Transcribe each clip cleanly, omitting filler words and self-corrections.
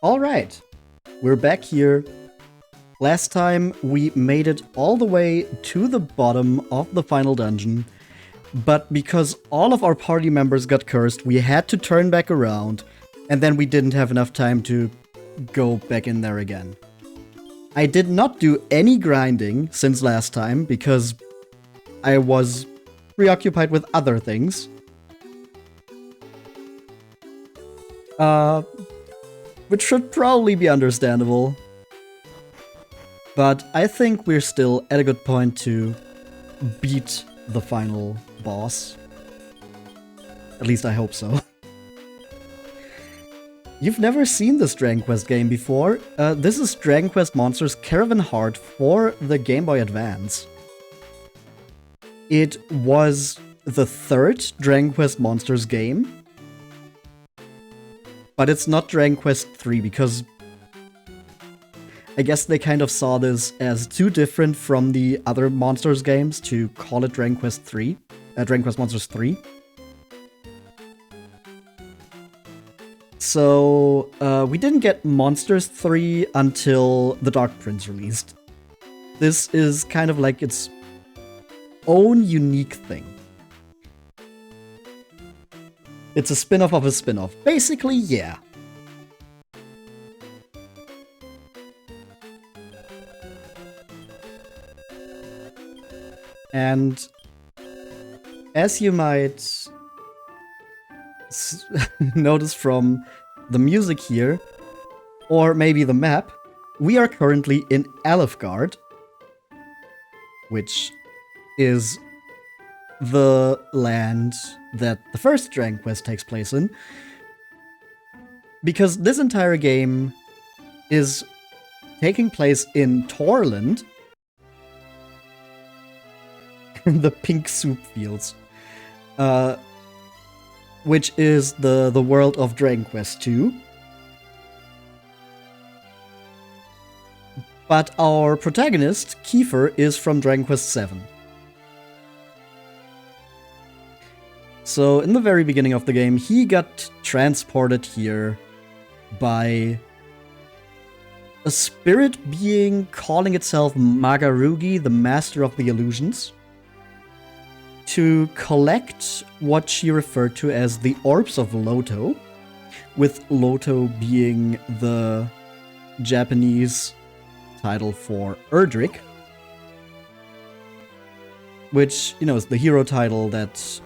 Alright, we're back here. Last time we made it all the way to the bottom of the final dungeon, but because all of our party members got cursed, we had to turn back around, and then we didn't have enough time to go back in there again. I did not do any grinding since last time because I was preoccupied with other things. Which should probably be understandable. But I think we're still at a good point to beat the final boss. At least I hope so. You've never seen this Dragon Quest game before. This is Dragon Quest Monsters Caravan Heart for the Game Boy Advance. It was the third Dragon Quest Monsters game. But it's not Dragon Quest 3 because I guess they kind of saw this as too different from the other Monsters games to call it Dragon Quest 3, Dragon Quest Monsters 3. So we didn't get Monsters 3 until The Dark Prince released. This is kind of like its own unique thing. It's a spin-off of a spin-off. Basically, yeah. And as you might notice from the music here, or maybe the map, we are currently in Alefgard, which is the land that the first Dragon Quest takes place in. Because this entire game is taking place in Torland, the pink soup fields, which is the world of Dragon Quest II. But our protagonist, Kiefer, is from Dragon Quest VII. So in the very beginning of the game, he got transported here by a spirit being calling itself Magarugi, the Master of the Illusions, to collect what she referred to as the Orbs of Loto, with Loto being the Japanese title for Erdrick, which, you know, is the hero title that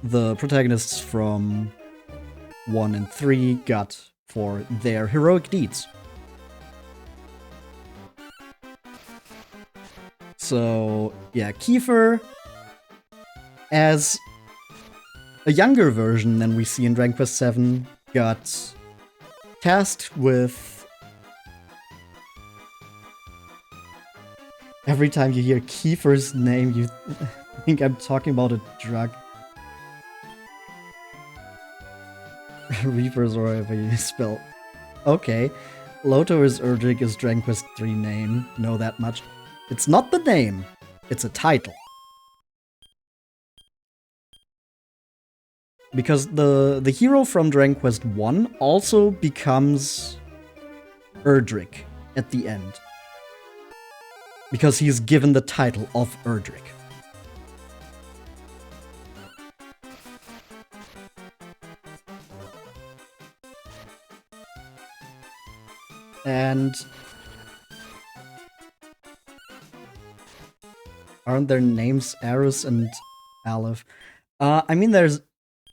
the protagonists from 1 and 3 got for their heroic deeds. So, yeah, Kiefer, as a younger version than we see in Dragon Quest VII, got tasked with... Every time you hear Kiefer's name, you think I'm talking about a drug. Reapers, or whatever you spell. Okay. Loto is Erdrick is Dragon Quest 3 name. Know that much. It's not the name. It's a title. Because the hero from Dragon Quest 1 also becomes Erdrick at the end. Because he's given the title of Erdrick. And aren't their names Arus and Aleph? I mean,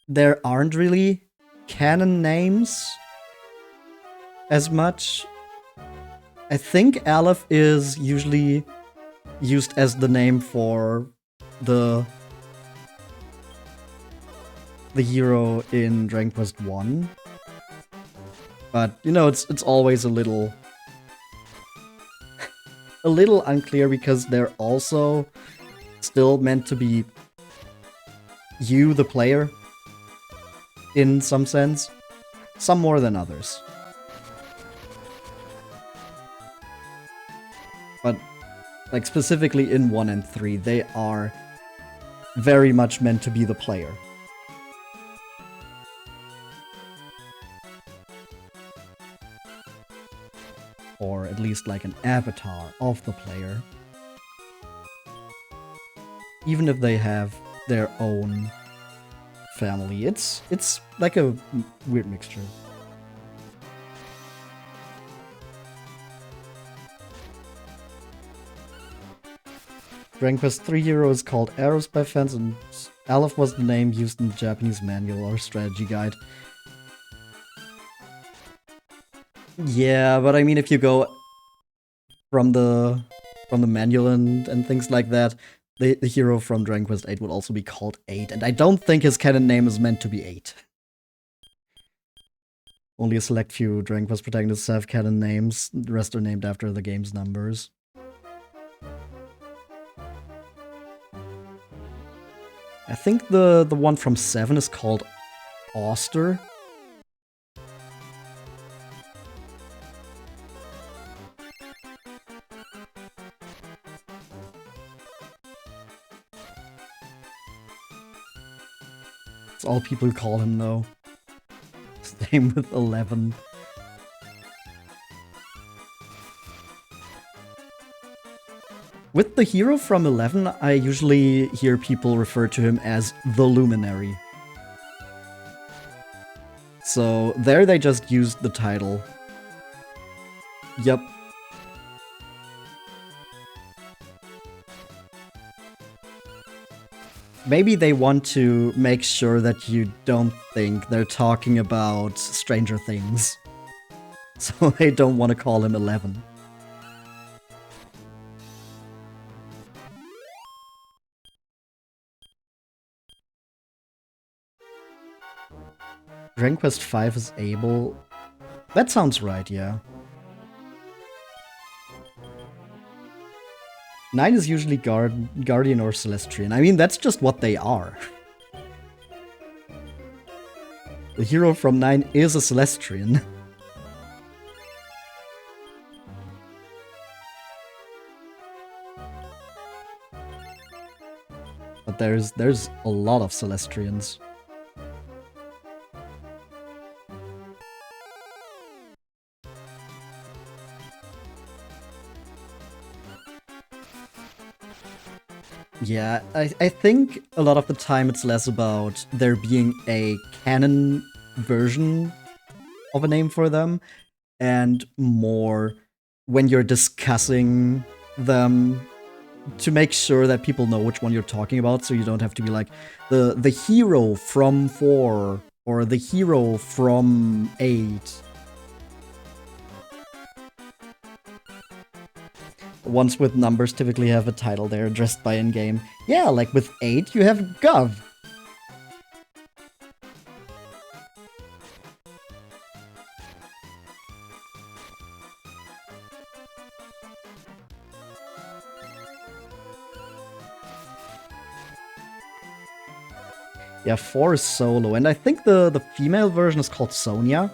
there aren't really canon names as much. I think Aleph is usually used as the name for the hero in Dragon Quest 1. But, you know, it's always a little unclear because they're also still meant to be you, the player, in some sense. Some more than others. But, like, specifically in 1 and 3, they are very much meant to be the player. or at least like an avatar of the player, even if they have their own family. It's like a weird mixture. Dragon Quest 3 hero is called Arrows by fans, and Aleph was the name used in the Japanese manual or strategy guide. Yeah, but I mean, if you go from the manual and things like that, the hero from Dragon Quest 8 would also be called 8, and I don't think his canon name is meant to be 8. Only a select few Dragon Quest protagonists have canon names, the rest are named after the game's numbers. I think the one from 7 is called Auster. It's all people call him, though. Same with 11. With the hero from 11, I usually hear people refer to him as the Luminary. So there they just used the title. Yep. Maybe they want to make sure that you don't think they're talking about Stranger Things. So they don't want to call him 11. Dragon Quest 5 is able... That sounds right, yeah. 9 is usually Guardian or Celestian. I mean, that's just what they are. The hero from 9 is a Celestian. But there's a lot of Celestians. Yeah, I think a lot of the time it's less about there being a canon version of a name for them, and more when you're discussing them to make sure that people know which one you're talking about, so you don't have to be like, the hero from 4, or the hero from 8. Ones with numbers typically have a title they're addressed by in-game. Yeah, like with 8, you have Gov. Yeah, 4 is solo, and I think the female version is called Sonia.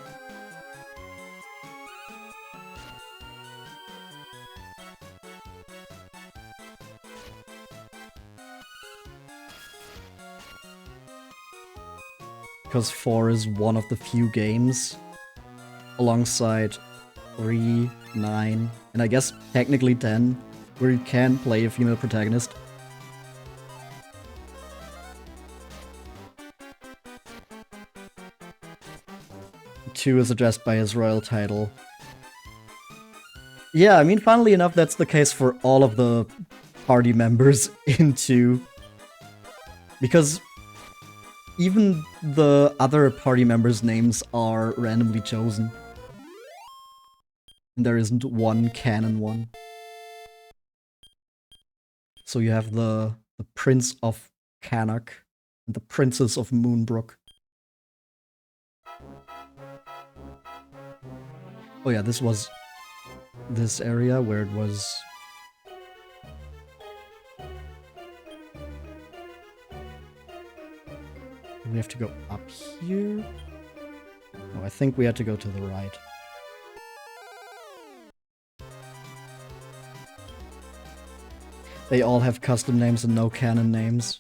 Because 4 is one of the few games, alongside 3, 9, and I guess technically 10, where you can play a female protagonist. Two is addressed by his royal title. Yeah, I mean, funnily enough, that's the case for all of the party members in 2. Because even the other party members' names are randomly chosen. And there isn't one canon one. So you have the Prince of Canuck and the Princess of Moonbrook. Oh yeah, this was this area where it was... We have to go up here? No, I think we had to go to the right. They all have custom names and no canon names.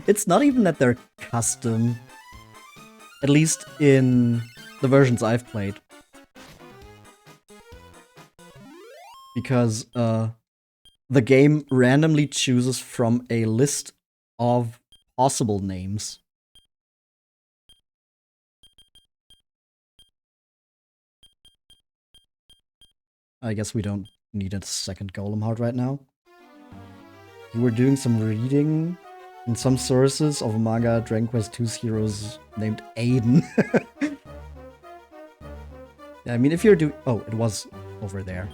It's not even that they're custom. At least in the versions I've played. because the game randomly chooses from a list of possible names. I guess we don't need a second golem heart right now. You were doing some reading in some sources of a manga Dragon Quest II's heroes named Aiden. Yeah, I mean, if you're doing... Oh, it was over there.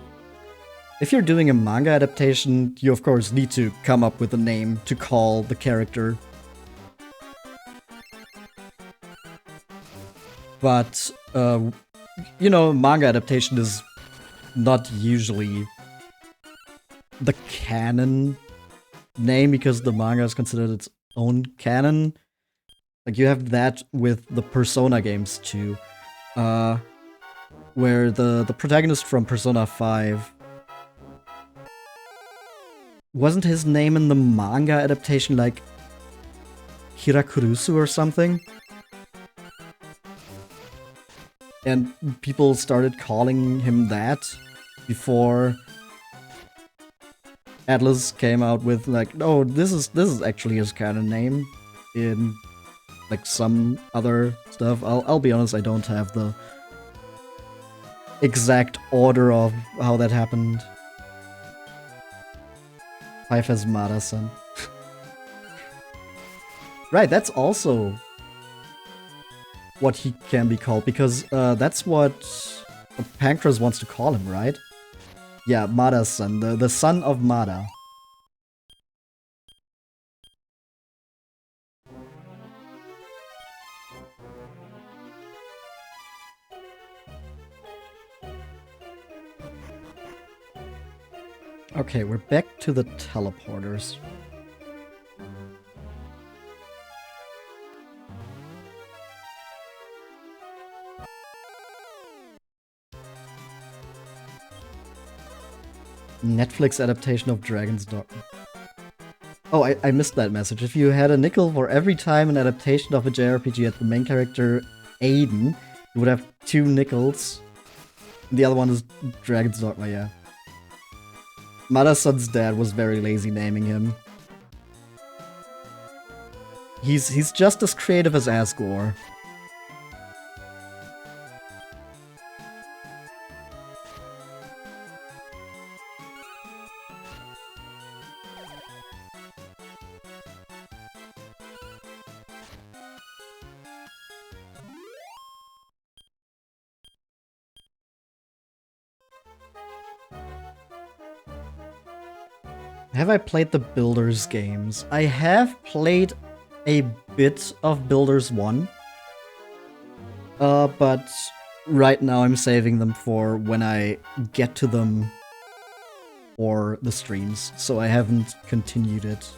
If you're doing a manga adaptation, you of course need to come up with a name to call the character. But, you know, manga adaptation is not usually the canon name because the manga is considered its own canon. Like, you have that with the Persona games too, where the protagonist from Persona 5, wasn't his name in the manga adaptation like Hirakurusu or something? And people started calling him that before Atlas came out with like, no, this is actually his canon name in like some other stuff. I'll be honest, I don't have the exact order of how that happened. Five has Mada-san. Right, that's also what he can be called, because that's what Pancras wants to call him, right? Yeah, Mada-san, the son of Mada. Okay, we're back to the teleporters. Netflix adaptation of Dragon's Dogma. Oh, I missed that message. If you had a nickel for every time an adaptation of a JRPG had the main character Aiden, you would have 2 nickels. The other one is Dragon's Dogma, yeah. Mada-san's dad was very lazy naming him. He's just as creative as Asgore. Have I played the Builders games? I have played a bit of Builders 1. But right now I'm saving them for when I get to them for the streams, so I haven't continued it.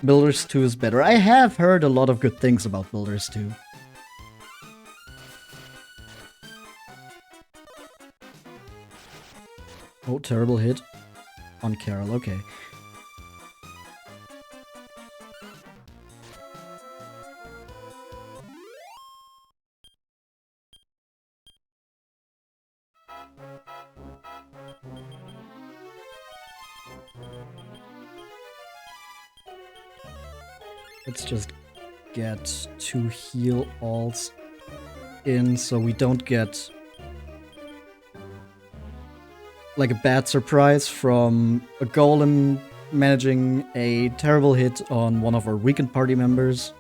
Builders 2 is better. I have heard a lot of good things about Builders 2. Oh, terrible hit on Carol, okay. Let's just get 2 heal alls in so we don't get like a bad surprise from a golem managing a terrible hit on one of our weakened party members.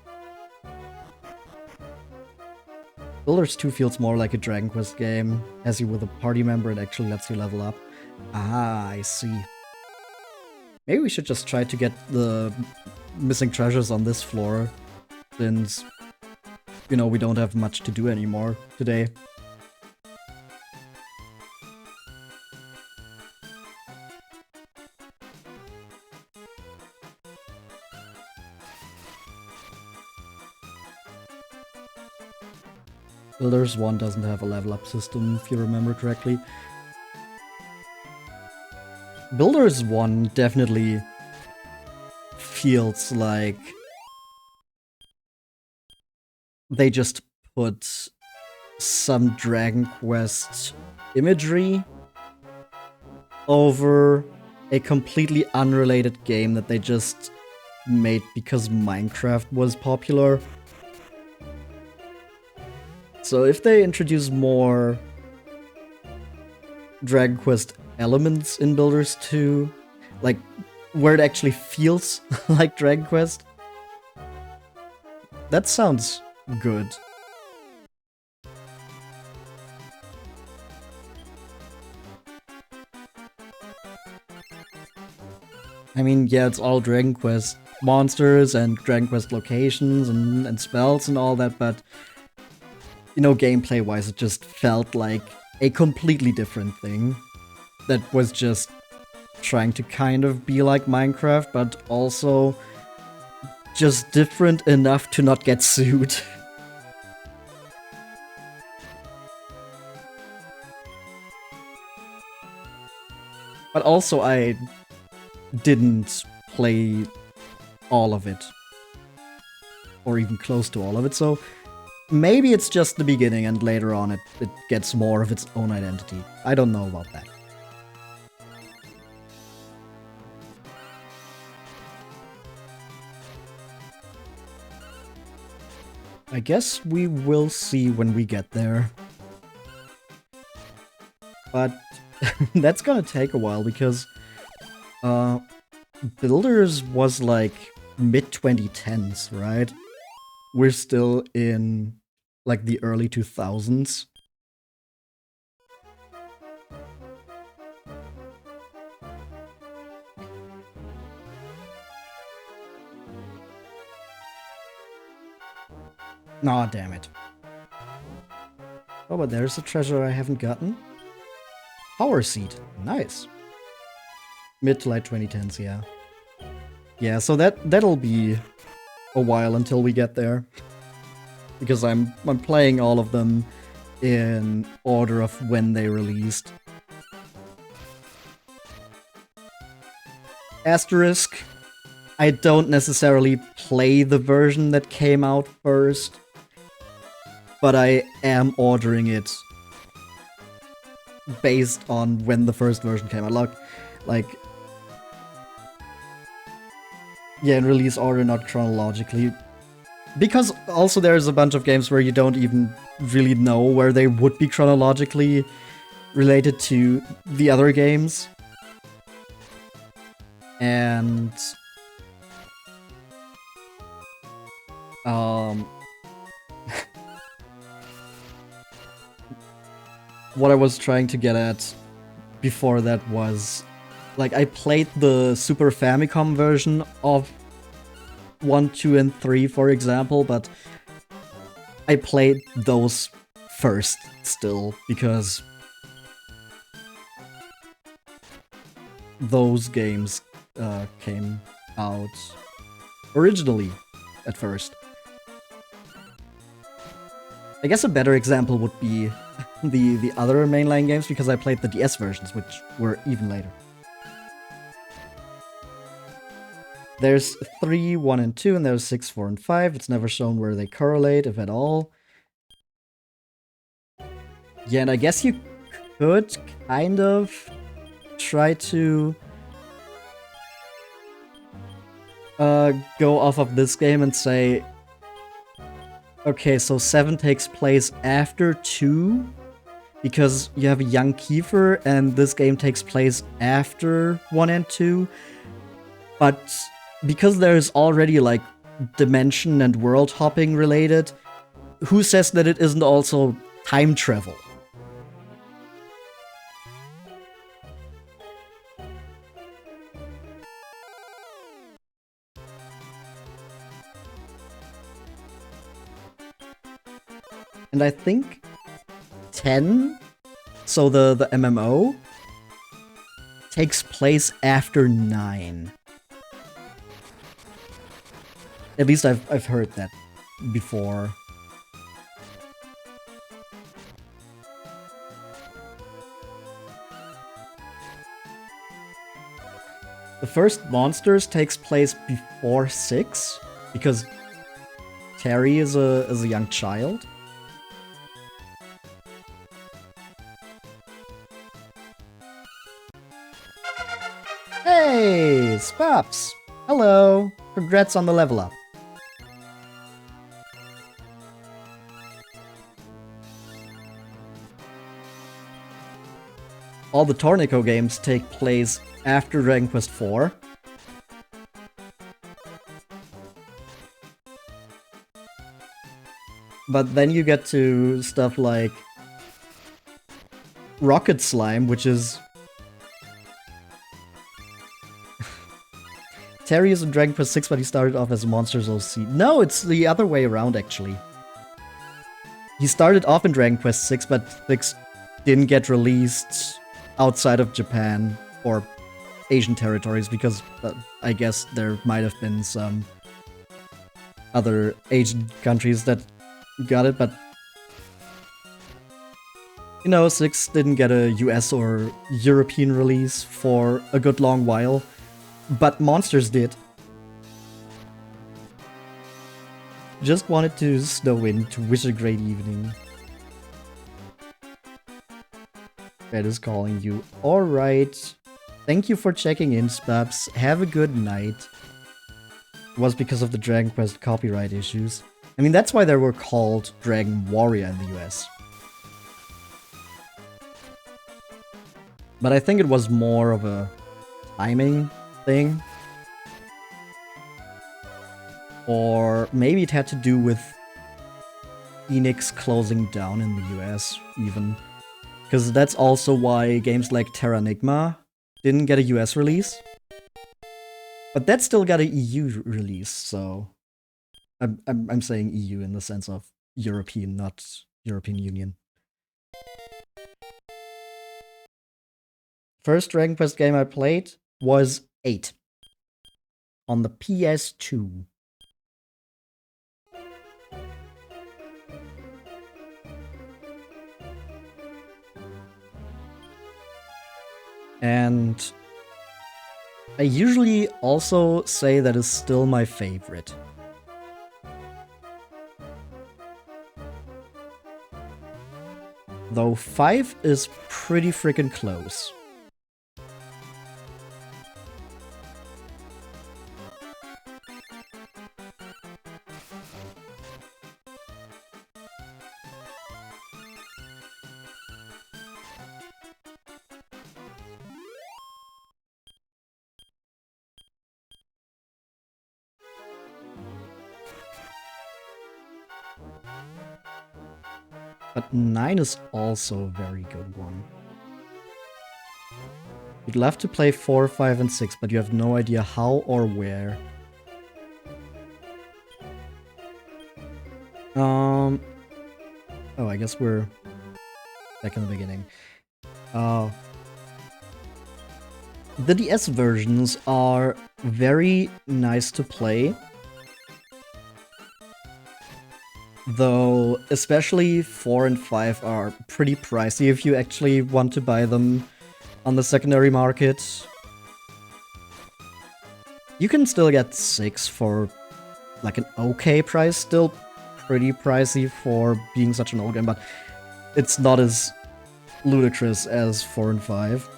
Builders 2 feels more like a Dragon Quest game, has you with a party member and actually lets you level up. Ah, I see. Maybe we should just try to get the missing treasures on this floor, since, you know, we don't have much to do anymore today. Builders 1 doesn't have a level up system, if you remember correctly. Builders 1 definitely feels like they just put some Dragon Quest imagery over a completely unrelated game that they just made because Minecraft was popular. So if they introduce more Dragon Quest elements in Builders 2, like where it actually feels like Dragon Quest, that sounds good. I mean, yeah, it's all Dragon Quest monsters and Dragon Quest locations and spells and all that, but you know, gameplay-wise, it just felt like a completely different thing that was just trying to kind of be like Minecraft, but also just different enough to not get sued. But also, I didn't play all of it, or even close to all of it, so maybe it's just the beginning and later on it gets more of its own identity. I don't know about that. I guess we will see when we get there. But that's gonna take a while because Builders was like mid-2010s, right? We're still in like the early 2000s. Aw, damn it. Oh, but there's a treasure I haven't gotten. Power Seed. Nice. Mid to late 2010s, yeah. Yeah, so that'll be a while until we get there. Because I'm playing all of them in order of when they released. Asterisk, I don't necessarily play the version that came out first, but I am ordering it based on when the first version came out. Like, yeah, in release order, not chronologically. Because also there's a bunch of games where you don't even really know where they would be chronologically related to the other games. And what I was trying to get at before that was, like, I played the Super Famicom version of 1, 2, and 3, for example, but I played those first still, because those games came out originally at first. I guess a better example would be the other mainline games, because I played the DS versions, which were even later. There's 3, 1, and 2, and there's 6, 4, and 5. It's never shown where they correlate, if at all. Yeah, and I guess you could kind of try to go off of this game and say, okay, so 7 takes place after 2, because you have a young Kiefer, and this game takes place after 1 and 2. But because there's already, like, dimension and world hopping related, who says that it isn't also time travel? And I think 10, so the MMO, takes place after 9. At least I've heard that before. The first Monsters takes place before 6, because Terry is a young child. Spaps! Hello! Congrats on the level up. All the Tornico games take place after Dragon Quest IV. But then you get to stuff like Rocket Slime, which is... Terry is in Dragon Quest VI, but he started off as Monsters OC. No, it's the other way around, actually. He started off in Dragon Quest VI, but VI didn't get released outside of Japan or Asian territories, because I guess there might have been some other Asian countries that got it, but you know, 6 didn't get a US or European release for a good long while, but Monsters did. Just wanted to snow in to wish a great evening. That is calling you. Alright. Thank you for checking in, Spabs. Have a good night. It was because of the Dragon Quest copyright issues. I mean, that's why they were called Dragon Warrior in the US. But I think it was more of a timing thing. Or maybe it had to do with Enix closing down in the US, even. Because that's also why games like Terranigma didn't get a US release. But that still got an EU release, so... I'm saying EU in the sense of European, not European Union. First Dragon Quest game I played was 8. On the PS2. And I usually also say that is still my favorite. Though 5 is pretty freaking close. But 9 is also a very good one. You'd love to play 4, 5, and 6, but you have no idea how or where. Oh, I guess we're back in the beginning. The DS versions are very nice to play. Though, especially 4 and 5 are pretty pricey if you actually want to buy them on the secondary market. You can still get 6 for like an okay price, still pretty pricey for being such an old game, but it's not as ludicrous as 4 and 5.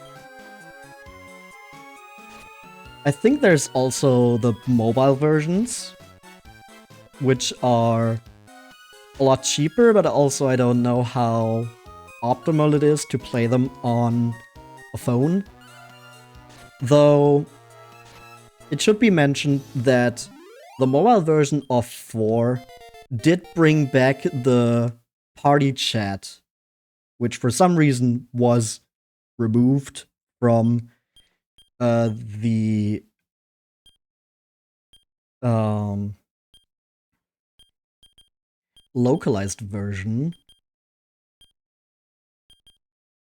I think there's also the mobile versions, which are a lot cheaper, but also I don't know how optimal it is to play them on a phone. Though, it should be mentioned that the mobile version of 4 did bring back the party chat, which for some reason was removed from the localized version.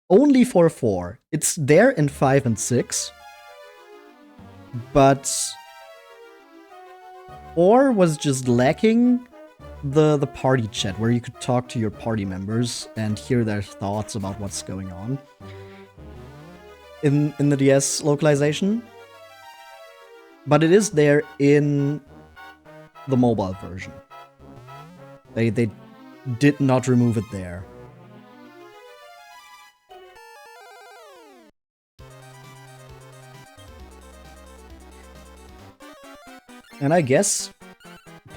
Only for 4. It's there in 5 and 6. But 4 was just lacking the party chat, where you could talk to your party members and hear their thoughts about what's going on. In the DS localization. But it is there in the mobile version. They did not remove it there. And I guess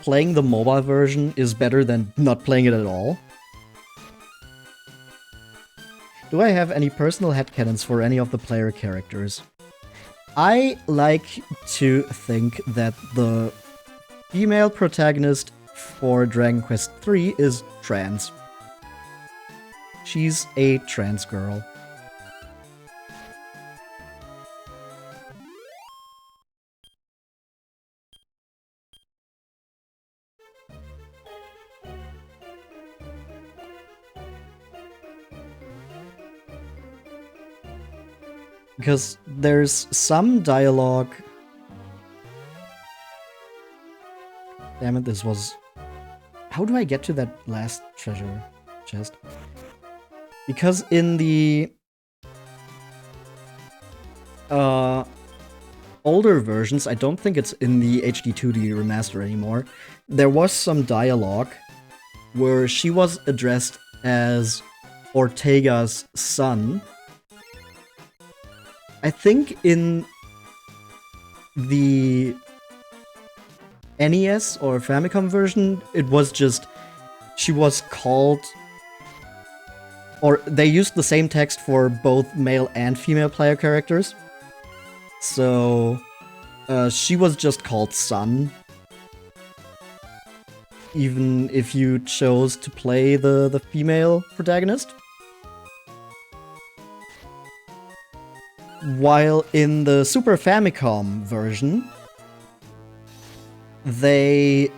playing the mobile version is better than not playing it at all. Do I have any personal headcanons for any of the player characters? I like to think that the female protagonist for Dragon Quest III is trans. She's a trans girl. Because there's some dialogue. Damn it, this was... How do I get to that last treasure chest? Because in the older versions, I don't think it's in the HD 2D remaster anymore, there was some dialogue where she was addressed as Ortega's son. I think in the NES or Famicom version, it was just, she was called, or they used the same text for both male and female player characters. So, she was just called son, even if you chose to play the female protagonist. While in the Super Famicom version, they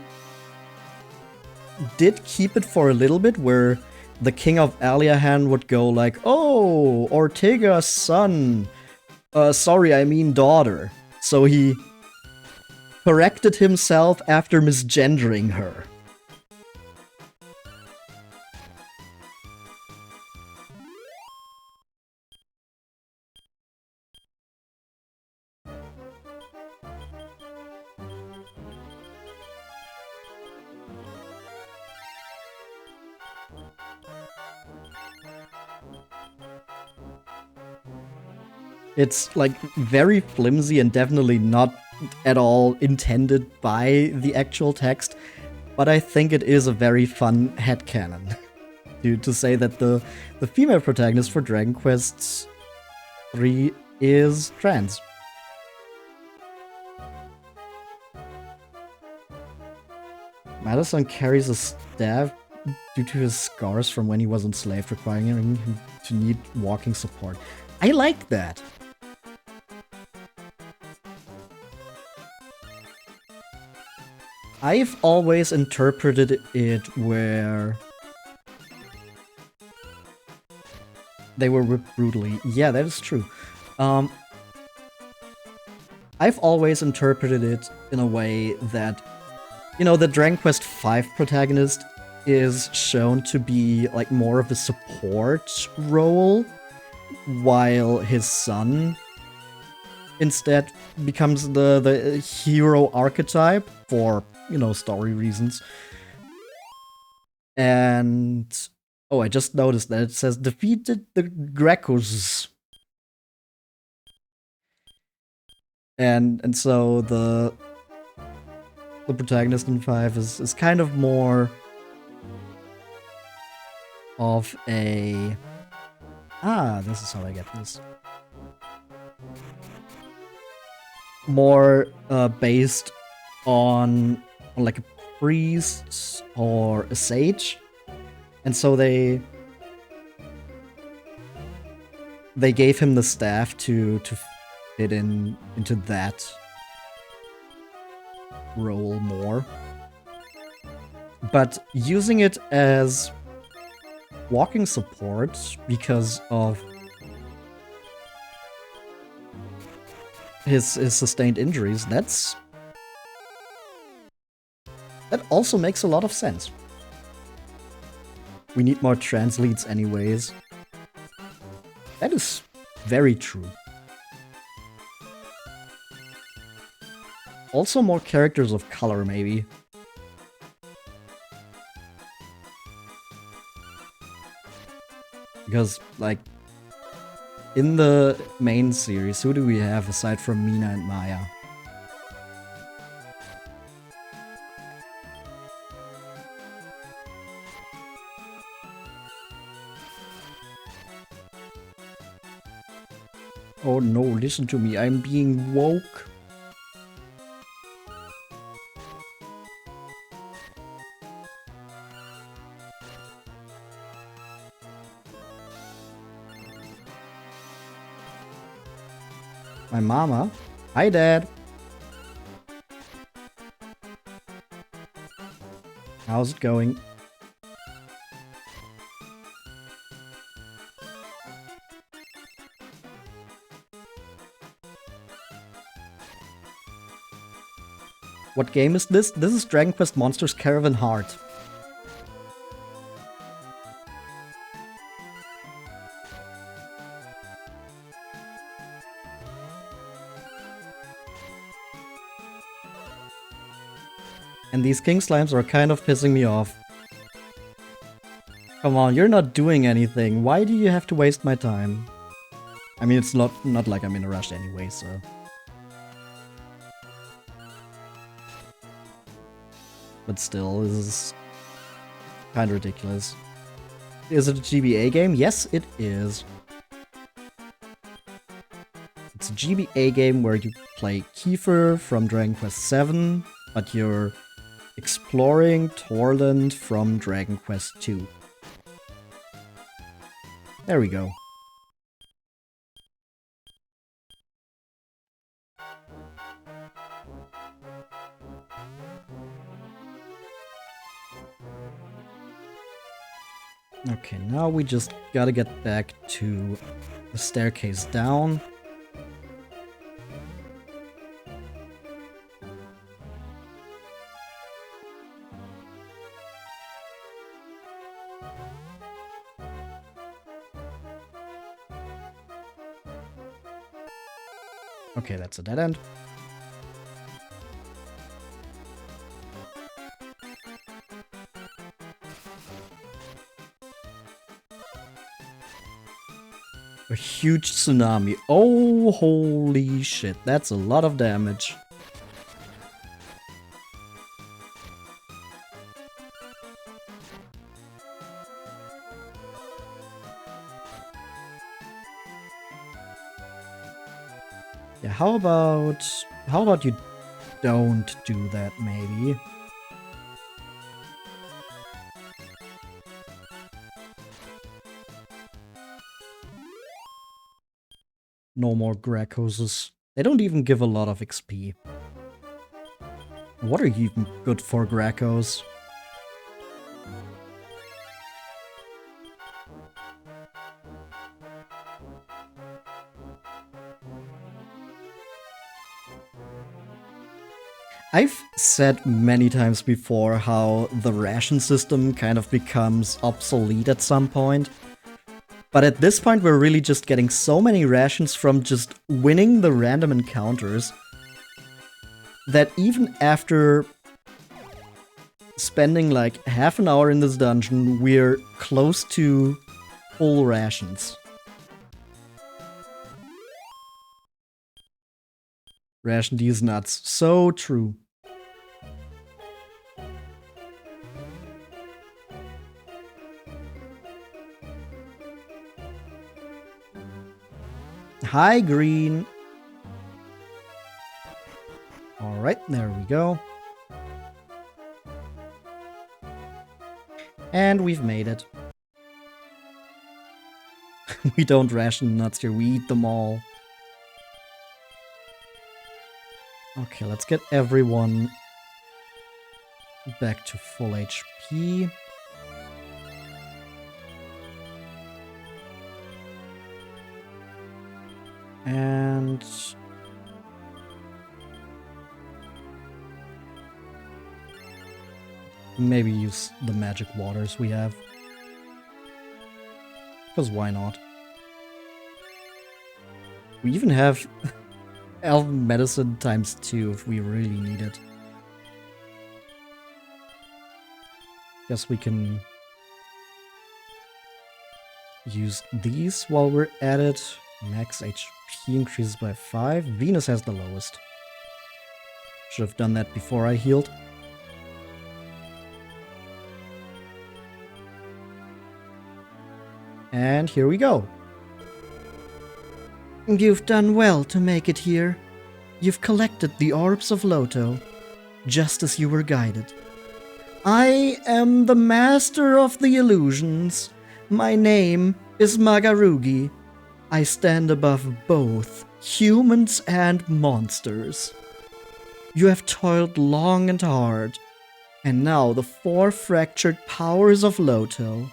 did keep it for a little bit, where the King of Aliahan would go like, "Oh, Ortega's son. Sorry, I mean daughter." So he corrected himself after misgendering her. It's like very flimsy and definitely not at all intended by the actual text, but I think it is a very fun headcanon to say that the female protagonist for Dragon Quest III is trans. Madison carries a staff due to his scars from when he was enslaved, requiring him to need walking support. I like that. I've always interpreted it where they were whipped brutally. Yeah, that is true. I've always interpreted it in a way that, you know, the Dragon Quest V protagonist is shown to be like more of a support role, while his son instead becomes the hero archetype for, you know, story reasons. And oh, I just noticed that it says defeated the Grecos. And so the protagonist in 5 is kind of more of a... Ah, this is how I get this. More based on like a priest or a sage. And so they gave him the staff to fit into that role more. But using it as walking support because of his sustained injuries, that also makes a lot of sense. We need more trans leads anyways. That is very true. Also more characters of color, maybe. Because, like, in the main series, who do we have aside from Mina and Maya? Oh no, listen to me, I'm being woke. My mama? Hi, Dad. How's it going? What game is this? This is Dragon Quest Monsters Caravan Heart. And these king slimes are kind of pissing me off. Come on, you're not doing anything. Why do you have to waste my time? I mean, it's not like I'm in a rush anyway, so... But still, this is kind of ridiculous. Is it a GBA game? Yes, it is. It's a GBA game where you play Kiefer from Dragon Quest VII, but you're exploring Torland from Dragon Quest II. There we go. Okay, now we just gotta get back to the staircase down. Okay, that's a dead end. A huge tsunami. Oh, holy shit. That's a lot of damage. Yeah, how about you don't do that, maybe? No more Gracchoses. They don't even give a lot of XP. What are you even good for, Gracchos? I've said many times before how the ration system kind of becomes obsolete at some point. But at this point, we're really just getting so many rations from just winning the random encounters that even after spending like half an hour in this dungeon, we're close to full rations. Ration these nuts. So true. Hi, Green. Alright, there we go. And we've made it. We don't ration nuts here, we eat them all. Okay, let's get everyone back to full HP. And maybe use the magic waters we have. Because why not? We even have elven medicine ×2 if we really need it. Guess we can use these while we're at it. Max HP increases by 5. Venus has the lowest. Should have done that before I healed. And here we go. You've done well to make it here. You've collected the Orbs of Loto, just as you were guided. I am the Master of the Illusions. My name is Magarugi. I stand above both humans and monsters. You have toiled long and hard, and now the 4 fractured powers of Loto.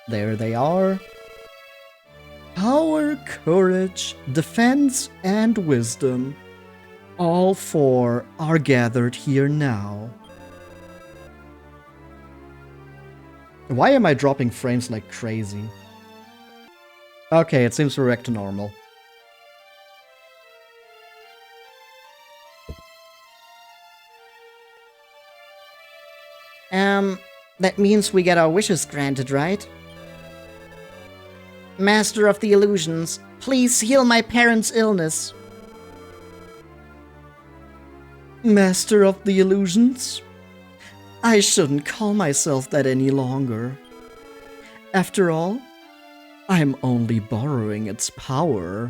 There they are. Power, courage, defense, and wisdom. All 4 are gathered here now. Why am I dropping frames like crazy? Okay, it seems we're back to normal. That means we get our wishes granted, right? Master of the Illusions, please heal my parents' illness. Master of the Illusions? I shouldn't call myself that any longer. After all, I'm only borrowing its power.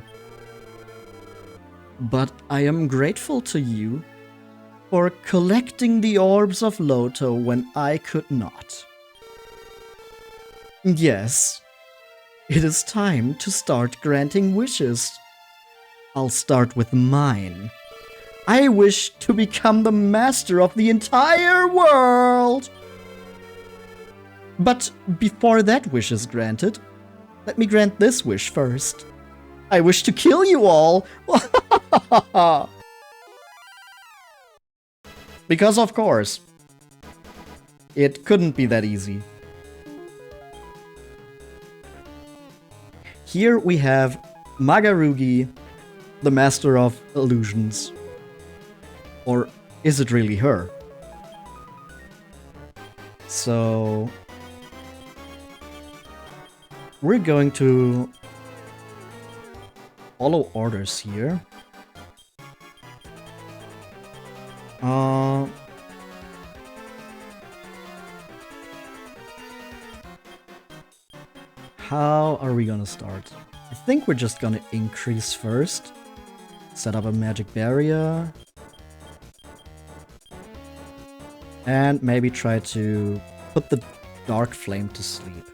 But I am grateful to you for collecting the Orbs of Loto when I could not. Yes, it is time to start granting wishes. I'll start with mine. I wish to become the master of the entire world! But before that wish is granted, let me grant this wish first. I wish to kill you all! Because of course, it couldn't be that easy. Here we have Magarugi, the Master of Illusions. Or is it really her? So we're going to follow orders here. How are we gonna start? I think we're just gonna increase first. Set up a magic barrier. And maybe try to put the dark flame to sleep.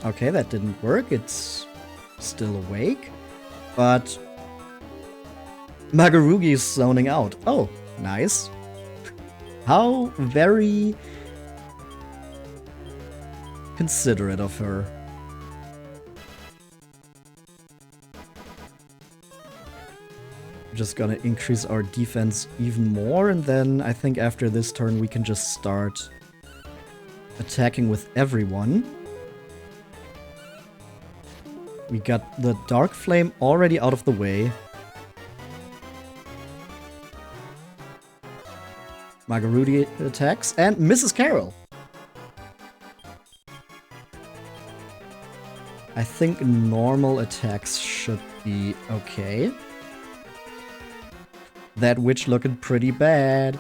Okay, that didn't work. It's still awake. But Magarugi is zoning out. Oh, nice. How very considerate of her. We're just gonna increase our defense even more, and then I think after this turn we can just start attacking with everyone. We got the Dark Flame already out of the way. Magarugi attacks and misses Carol. I think normal attacks should be okay. That witch looking pretty bad.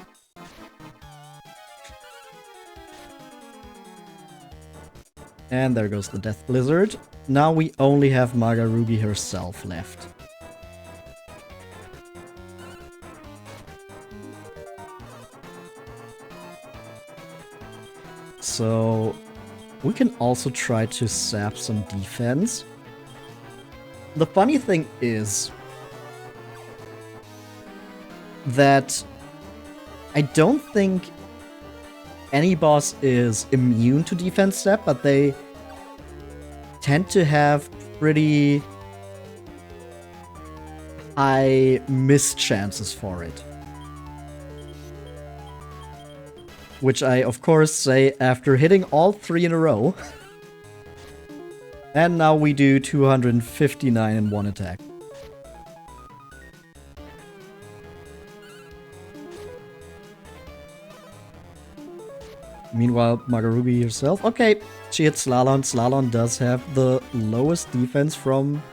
And there goes the Death Blizzard. Now we only have Magarugi herself left. So we can also try to sap some defense. The funny thing is that I don't think any boss is immune to defense sap, but they tend to have pretty high miss chances for it. Which I, of course, say after hitting all 3 in a row. And now we do 259 in one attack. Meanwhile, Magarugi herself. Okay, actually hit Slalom. Slalom does have the lowest defense from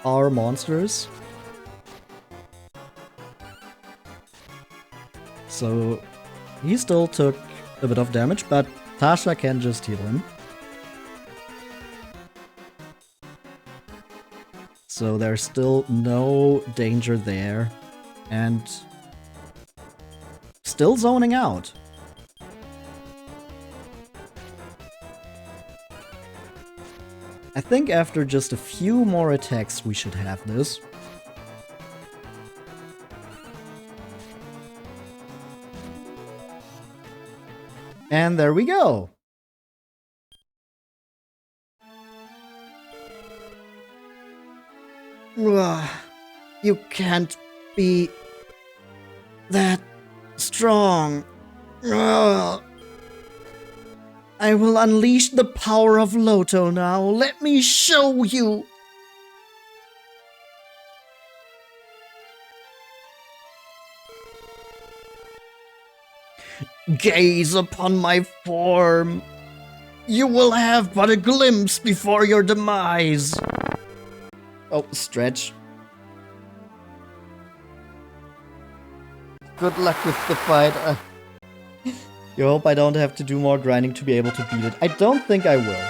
our monsters. So he still took a bit of damage, but Tasha can just heal him. So there's still no danger there. And still zoning out. I think after just a few more attacks we should have this. And there we go. You can't be that strong. I will unleash the power of Loto now. Let me show you. Gaze upon my form. You will have but a glimpse before your demise. Oh, stretch. Good luck with the fight. You hope I don't have to do more grinding to be able to beat it. I don't think I will.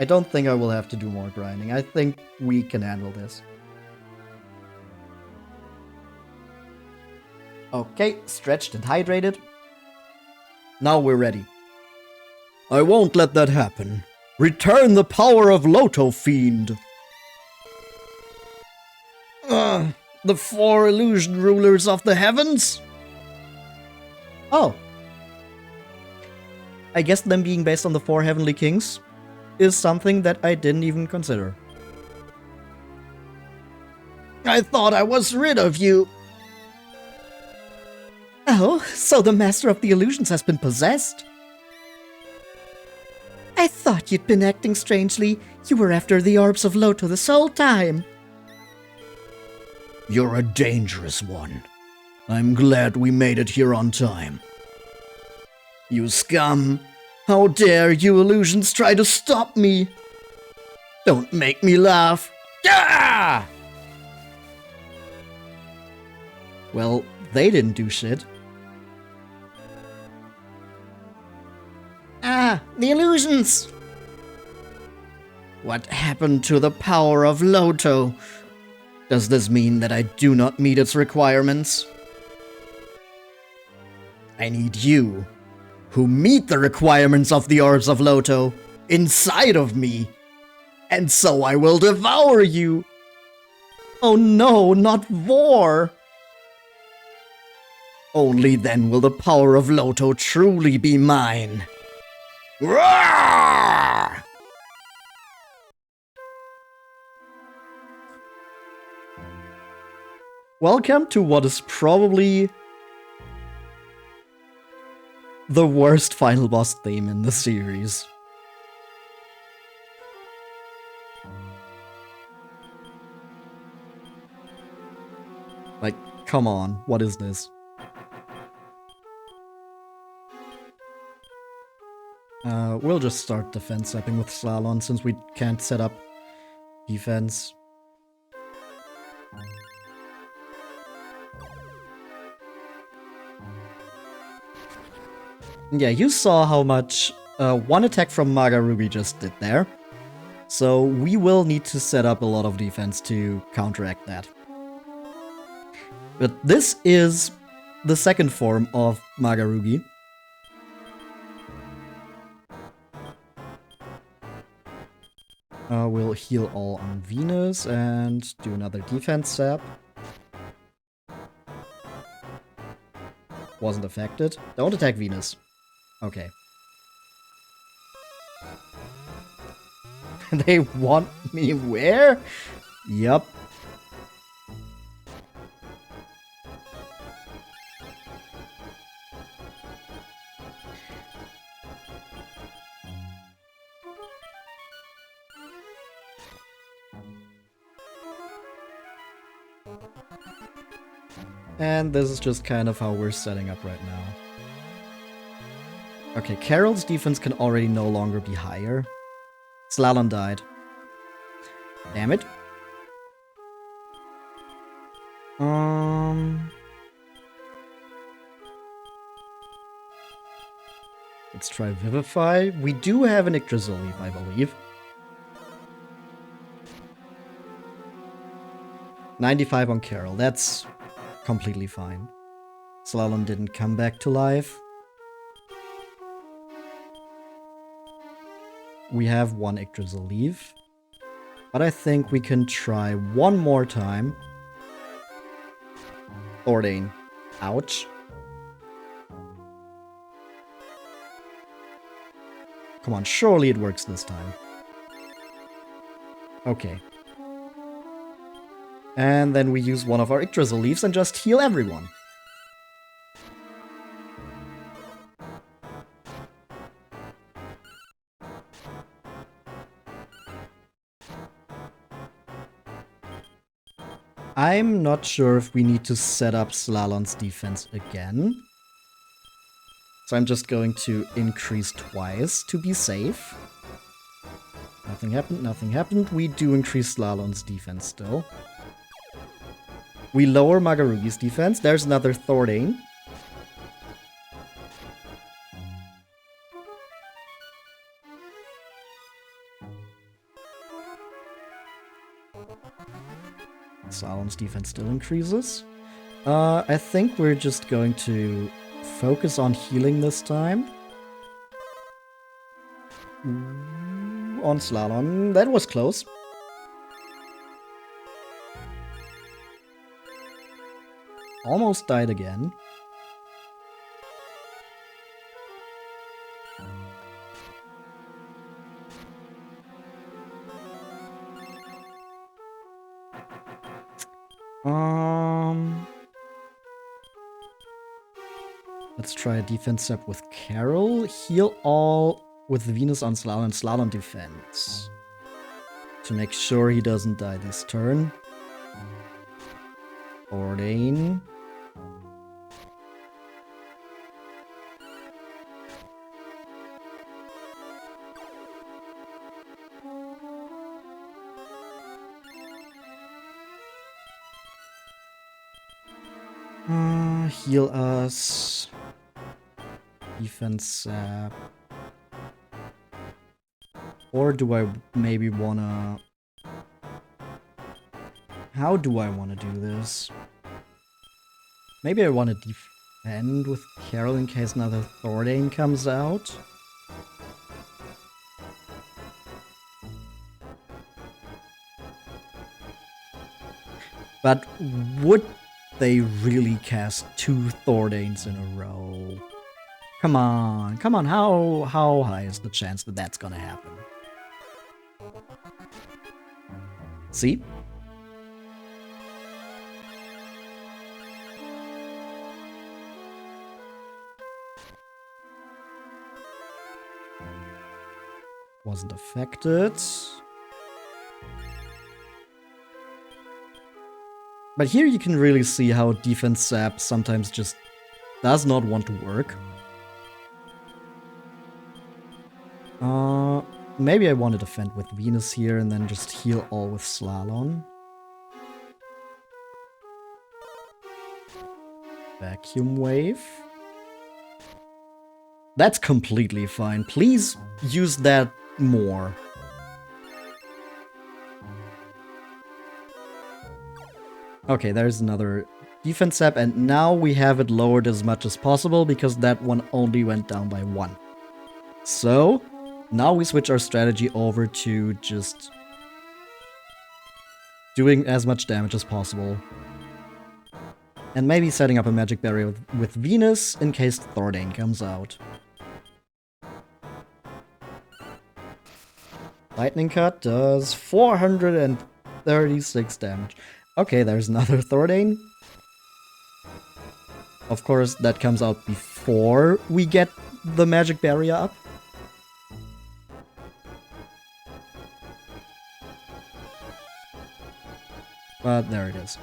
I don't think I will have to do more grinding. I think we can handle this. Okay, stretched and hydrated. Now we're ready. I won't let that happen. Return the power of Loto, fiend. The 4 illusion rulers of the heavens? Oh. I guess them being based on the 4 heavenly kings is something that I didn't even consider. I thought I was rid of you. Oh, so the Master of the Illusions has been possessed? I thought you'd been acting strangely. You were after the Orbs of Loto this whole time. You're a dangerous one. I'm glad we made it here on time. You scum! How dare you illusions try to stop me! Don't make me laugh! Yeah! Well, they didn't do shit. Ah, the illusions! What happened to the power of Loto? Does this mean that I do not meet its requirements? I need you, who meet the requirements of the Orbs of Loto, inside of me. And so I will devour you! Oh no, not war! Only then will the power of Loto truly be mine. Roar! Welcome to what is probably the worst final boss theme in the series. Like, come on, what is this? We'll just start defense stepping with Slalom since we can't set up defense. Yeah, you saw how much one attack from Magarugi just did there. So we will need to set up a lot of defense to counteract that. But this is the second form of Magarugi. We'll heal all on Venus and do another defense step. Wasn't affected. Don't attack Venus. Okay. They want me where? Yup. And this is just kind of how we're setting up right now. Okay, Carol's defense can already no longer be higher. Slalom died. Damn it. Let's try Vivify. We do have an Yggdrasil leaf, I believe. 95 on Carol. That's completely fine. Slalom didn't come back to life. We have one Yggdrasil leaf. But I think we can try one more time. Thordane. Ouch. Come on, surely it works this time. Okay. And then we use one of our Yggdrasil leaves and just heal everyone. I'm not sure if we need to set up Slalon's defense again. So I'm just going to increase twice to be safe. Nothing happened, nothing happened. We do increase Slalon's defense still. We lower Magarugi's defense. There's another Thordane. Slalom's defense still increases. I think we're just going to focus on healing this time. On Slalom. That was close. Almost died again. Let's try a defense up with Carol. Heal all with Venus on Slalom and Slalom defense. To make sure he doesn't die this turn. Thordane. Heal us. Defense sap. Or do I maybe wanna... How do I wanna do this? Maybe I wanna defend with Carol in case another Thordane comes out. But would they really cast 2 Thordanes in a row? Come on, come on, how high is the chance that that's gonna happen? See? Wasn't affected. But here you can really see how defense sap sometimes just does not want to work. Maybe I want to defend with Venus here and then just heal all with Slalom. Vacuum wave. That's completely fine. Please use that more. Okay, there's another defense sap, and now we have it lowered as much as possible because that one only went down by 1. So, now we switch our strategy over to just doing as much damage as possible. And maybe setting up a magic barrier with Venus in case Thordane comes out. Lightning Cut does 436 damage. Okay, there's another Thordane. Of course, that comes out before we get the magic barrier up. But there it is.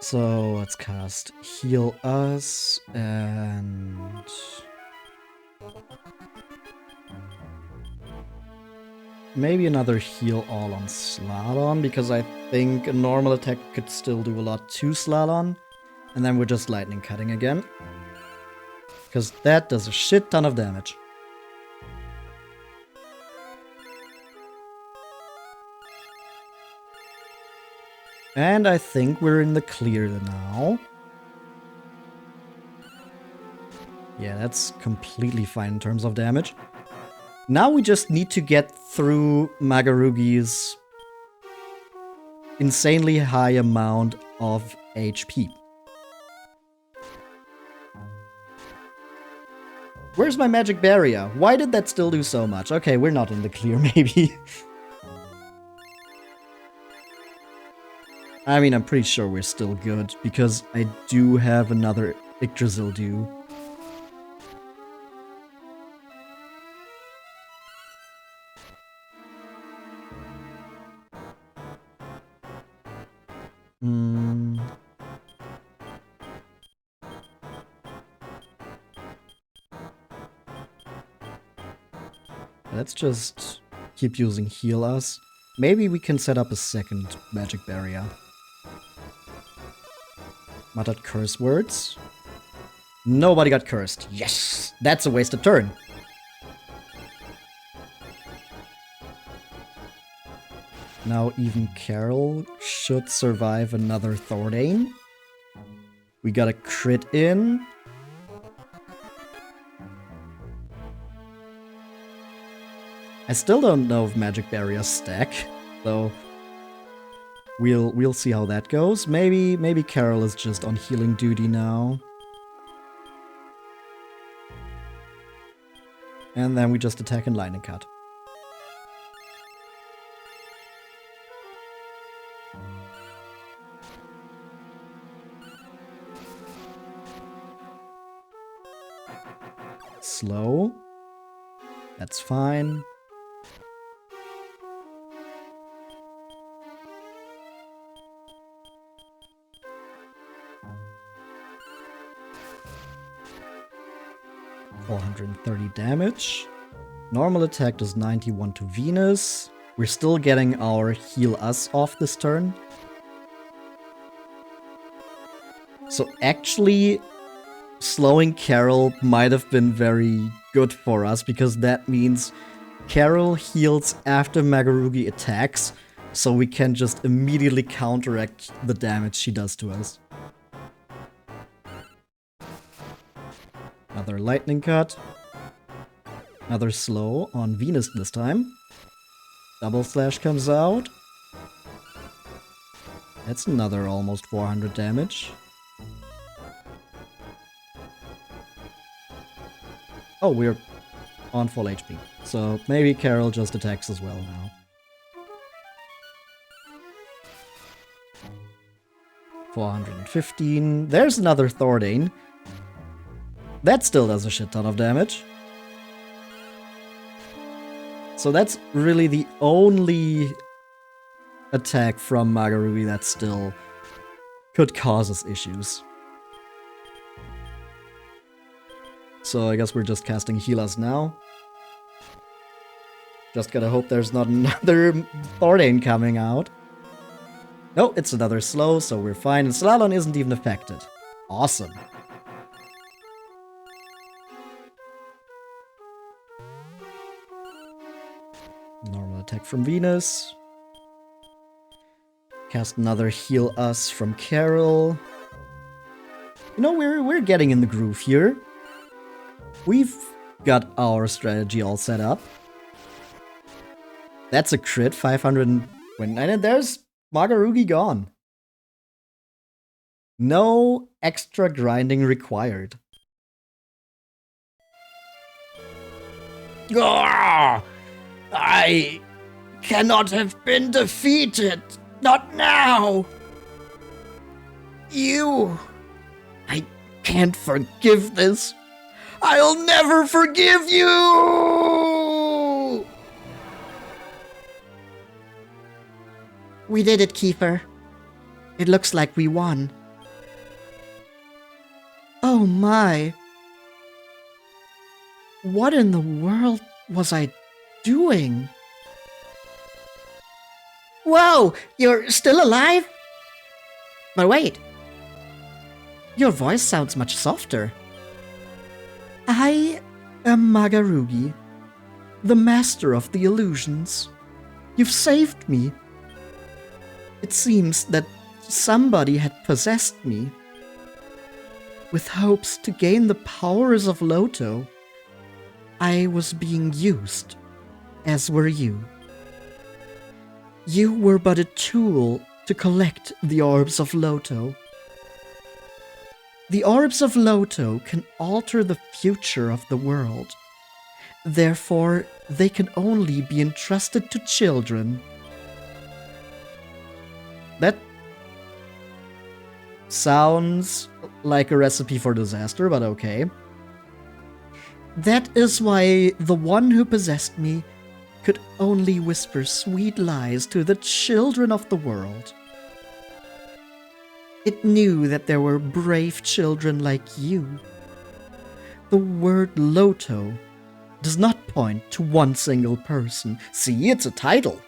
So let's cast Heal Us and maybe another heal all on Slalom, because I think a normal attack could still do a lot to Slalom. And then we're just lightning cutting again. Because that does a shit ton of damage. And I think we're in the clear now. Yeah, that's completely fine in terms of damage. Now we just need to get through Magarugi's insanely high amount of HP. Where's my magic barrier? Why did that still do so much? Okay, we're not in the clear, maybe. I mean, I'm pretty sure we're still good, because I do have another Yggdrasil due. Let's just keep using Heal Us. Maybe we can set up a second magic barrier. Muttered curse words. Nobody got cursed. Yes! That's a wasted turn. Now even Carol should survive another Thordane. We got a crit in. I still don't know if magic barriers stack, though. We'll see how that goes. Maybe Carol is just on healing duty now. And then we just attack and lightning cut. Slow. That's fine. $430 damage. Normal attack does 91 to Venus. We're still getting our Heal Us off this turn. So actually, slowing Carol might have been very good for us, because that means Carol heals after Magarugi attacks, so we can just immediately counteract the damage she does to us. Another lightning cut. Another slow on Venus this time. Double slash comes out. That's another almost 400 damage. Oh, we're on full HP. So maybe Carol just attacks as well now. $415. There's another Thordane. That still does a shit ton of damage. So that's really the only attack from Magarugi that still could cause us issues. So I guess we're just casting Heal Us now. Just gotta hope there's not another Thordane coming out. No, it's another slow, so we're fine. And Slalom isn't even affected. Awesome. Normal attack from Venus. Cast another Heal Us from Carol. You know, we're getting in the groove here. We've got our strategy all set up. That's a crit, 529, and there's Magarugi gone. No extra grinding required. Gah! I cannot have been defeated. Not now. I can't forgive this. I'll never forgive you! We did it, Keeper. It looks like we won. Oh my. What in the world was I doing? Whoa! You're still alive? But wait. Your voice sounds much softer. I am Magarugi, the master of the illusions. You've saved me. It seems that somebody had possessed me, with hopes to gain the powers of Loto. I was being used, as were you. You were but a tool to collect the Orbs of Loto. The Orbs of Loto can alter the future of the world. Therefore, they can only be entrusted to children. That sounds like a recipe for disaster, but okay. That is why the one who possessed me could only whisper sweet lies to the children of the world. It knew that there were brave children like you. The word Loto does not point to one single person. See, it's a title.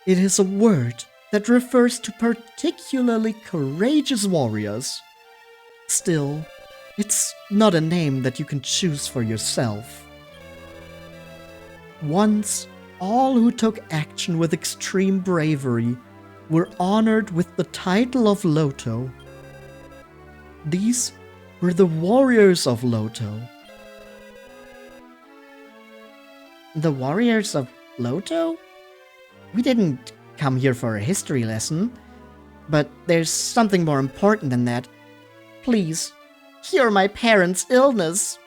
It is a word that refers to particularly courageous warriors. Still, it's not a name that you can choose for yourself. Once, all who took action with extreme bravery were honored with the title of Loto. These were the warriors of Loto. The warriors of Loto? We didn't come here for a history lesson, but there's something more important than that. Please, cure my parents' illness.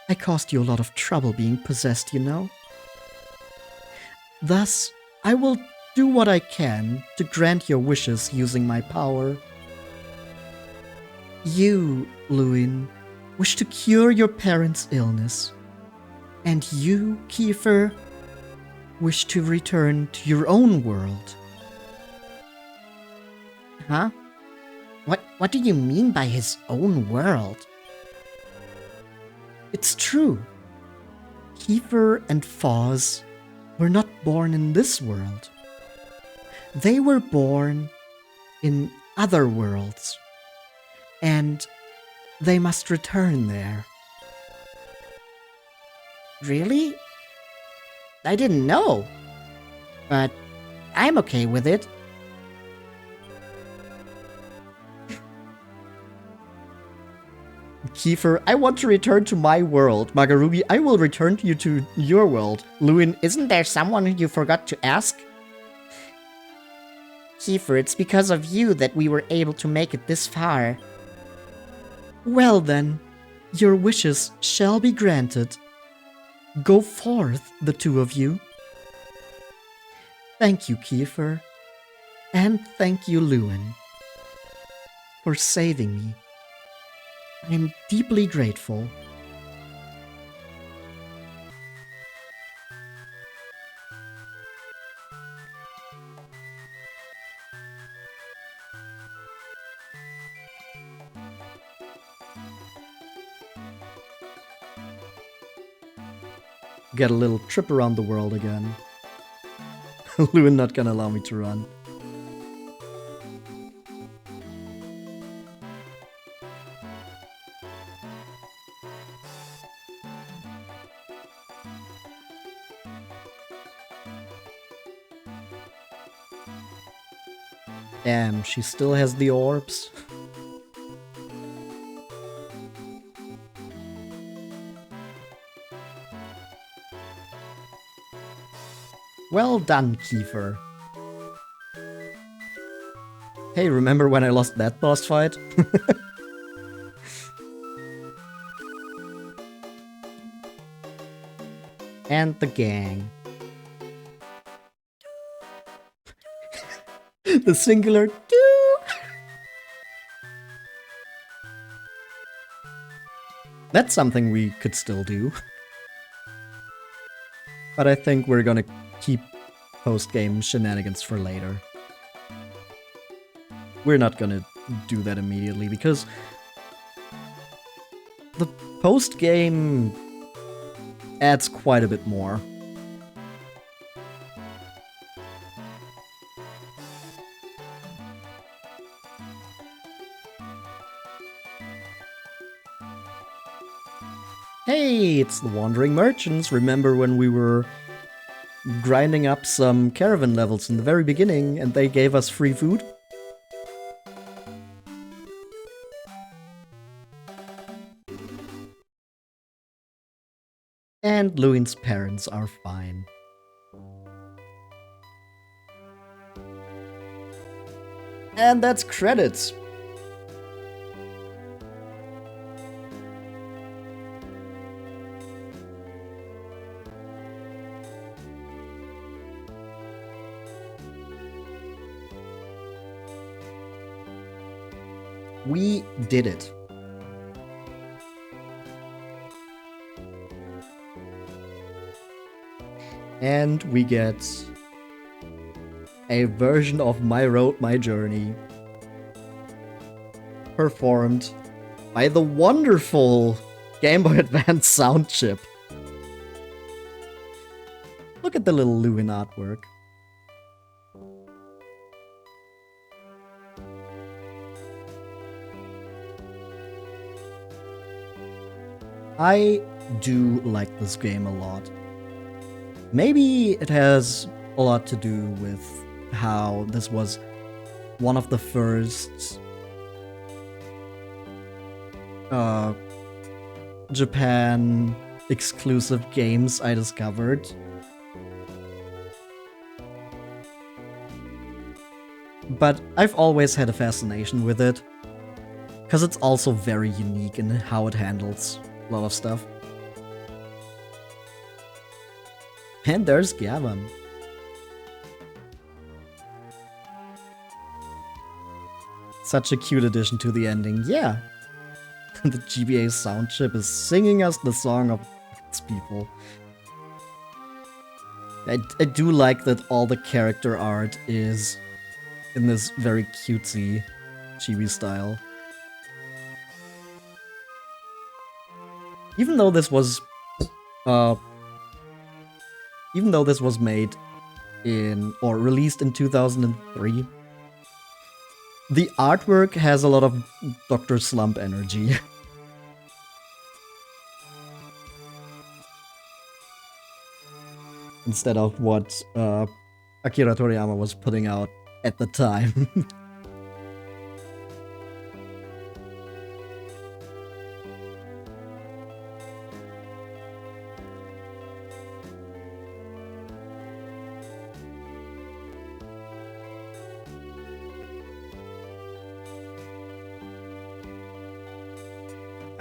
I caused you a lot of trouble being possessed, you know. Thus, I will do what I can to grant your wishes using my power. You, Lewin, wish to cure your parents' illness. And you, Kiefer, wish to return to your own world. Huh? What do you mean by his own world? It's true. Kiefer and Foz were not born in this world. They were born in other worlds, and they must return there. Really? I didn't know. But I'm okay with it. Kiefer, I want to return to my world. Magarugi, I will return you to your world. Lewin, isn't there someone you forgot to ask? Kiefer, it's because of you that we were able to make it this far. Well then, your wishes shall be granted. Go forth, the two of you. Thank you, Kiefer. And thank you, Lewin, for saving me. I am deeply grateful. Get a little trip around the world again. Lewin not gonna allow me to run. Damn, she still has the orbs. Well done, Kiefer. Hey, remember when I lost that boss fight? And the gang. The singular do. That's something we could still do. But I think we're gonna keep post-game shenanigans for later. We're not gonna do that immediately because the post-game adds quite a bit more. Hey, it's the Wandering Merchants. Remember when we were grinding up some Caravan levels in the very beginning and they gave us free food? And Lewin's parents are fine. And that's credits. We did it. And we get a version of My Road, My Journey performed by the wonderful Game Boy Advance sound chip. Look at the little Lewin artwork. I do like this game a lot. Maybe it has a lot to do with how this was one of the first Japan exclusive games I discovered. But I've always had a fascination with it, because it's also very unique in how it handles a lot of stuff. And there's Caravan. Such a cute addition to the ending, yeah. The GBA sound chip is singing us the song of its people. I do like that all the character art is in this very cutesy chibi style. Even though this was made in or released in 2003, the artwork has a lot of Dr. Slump energy. Instead of what Akira Toriyama was putting out at the time.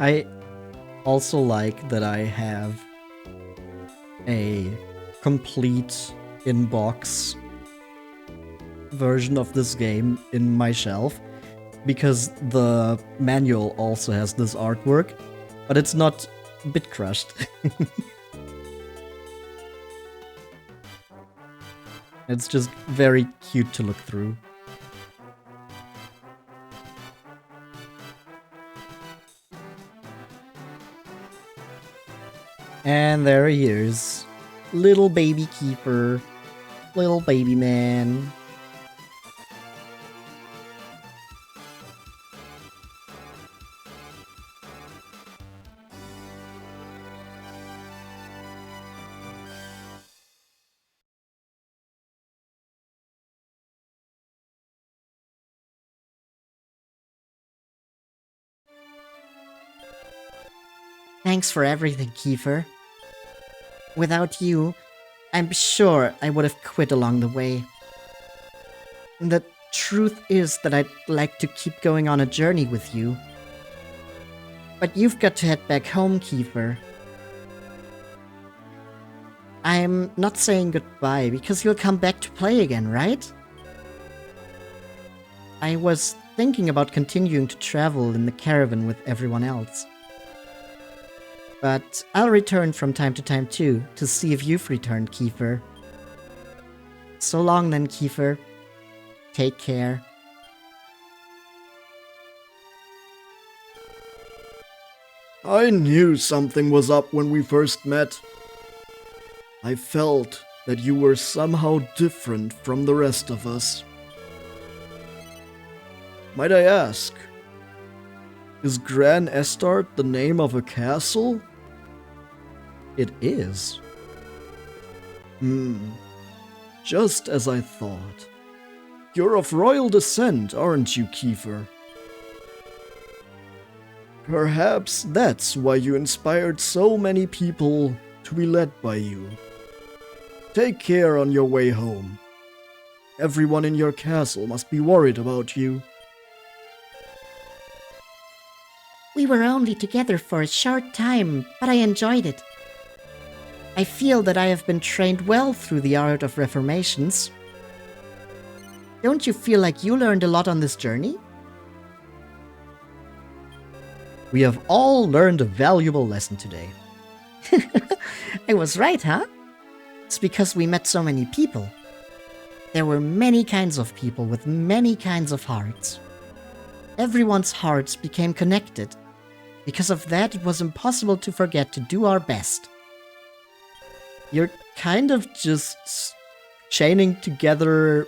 I also like that I have a complete in-box version of this game in my shelf, because the manual also has this artwork, but it's not bit crushed. It's just very cute to look through. And there he is. Little baby Kiefer. Little baby man. Thanks for everything, Kiefer. Without you, I'm sure I would have quit along the way. The truth is that I'd like to keep going on a journey with you. But you've got to head back home, Kiefer. I'm not saying goodbye because you'll come back to play again, right? I was thinking about continuing to travel in the caravan with everyone else. But I'll return from time to time too, to see if you've returned, Kiefer. So long then, Kiefer. Take care. I knew something was up when we first met. I felt that you were somehow different from the rest of us. Might I ask, is Gran Estart the name of a castle? It is. Just as I thought. You're of royal descent, aren't you, Kiefer? Perhaps that's why you inspired so many people to be led by you. Take care on your way home. Everyone in your castle must be worried about you. We were only together for a short time, but I enjoyed it. I feel that I have been trained well through the art of reformations. Don't you feel like you learned a lot on this journey? We have all learned a valuable lesson today. I was right, huh? It's because we met so many people. There were many kinds of people with many kinds of hearts. Everyone's hearts became connected. Because of that, it was impossible to forget to do our best. You're kind of just chaining together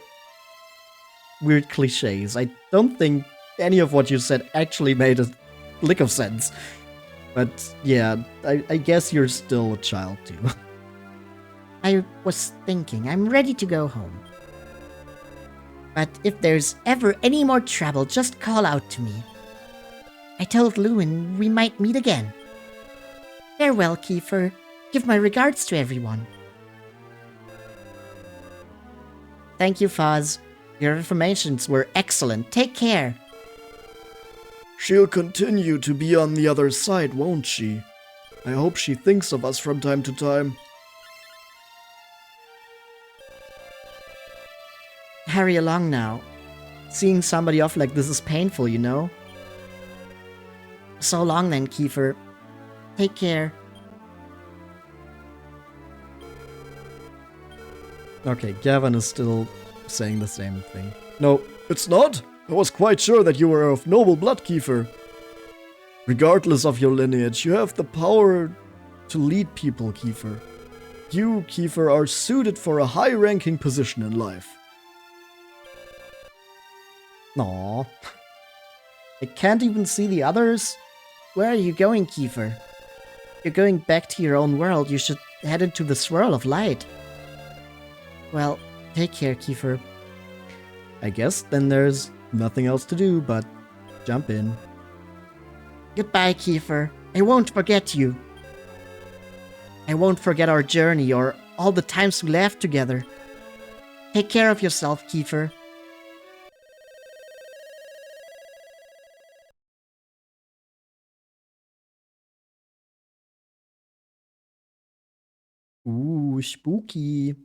weird cliches. I don't think any of what you said actually made a lick of sense. But yeah, I guess you're still a child too. I was thinking, I'm ready to go home. But if there's ever any more trouble, just call out to me. I told Lewin we might meet again. Farewell, Kiefer. Give my regards to everyone. Thank you, Foz. Your informations were excellent. Take care. She'll continue to be on the other side, won't she? I hope she thinks of us from time to time. Hurry along now. Seeing somebody off like this is painful, you know? So long then, Kiefer. Take care. Okay, Gavin is still saying the same thing. No, it's not. I was quite sure that you were of noble blood, Kiefer. Regardless of your lineage, you have the power to lead people, Kiefer. You, Kiefer, are suited for a high-ranking position in life. Aww. I can't even see the others. Where are you going, Kiefer? You're going back to your own world. You should head into the swirl of light. Well, take care, Kiefer. I guess then there's nothing else to do but jump in. Goodbye, Kiefer. I won't forget you. I won't forget our journey or all the times we laughed together. Take care of yourself, Kiefer. Ooh, spooky.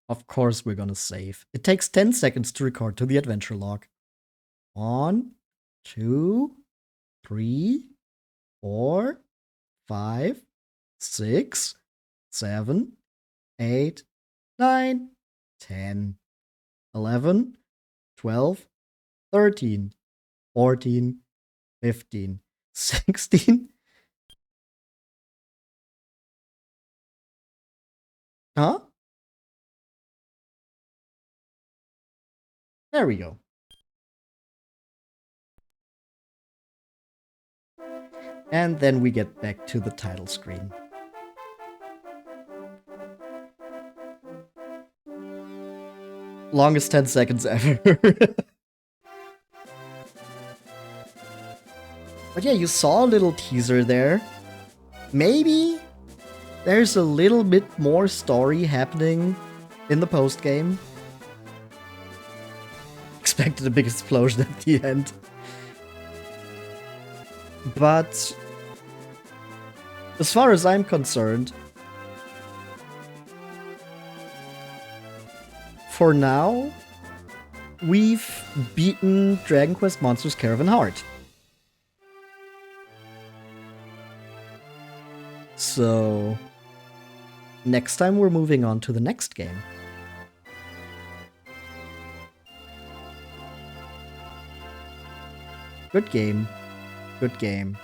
Of course we're gonna save. It takes 10 seconds to record to the adventure log. 1, 2, 3, 4, 5, 6, 7, 8, 9, 10, 11, 12, 13, 14, 15, 16. Huh? There we go. And then we get back to the title screen. Longest 10 seconds ever. But yeah, you saw a little teaser there. Maybe there's a little bit more story happening in the post-game. Expected a big explosion at the end. But as far as I'm concerned, for now, we've beaten Dragon Quest Monsters Caravan Heart. So, next time we're moving on to the next game. Good game. Good game.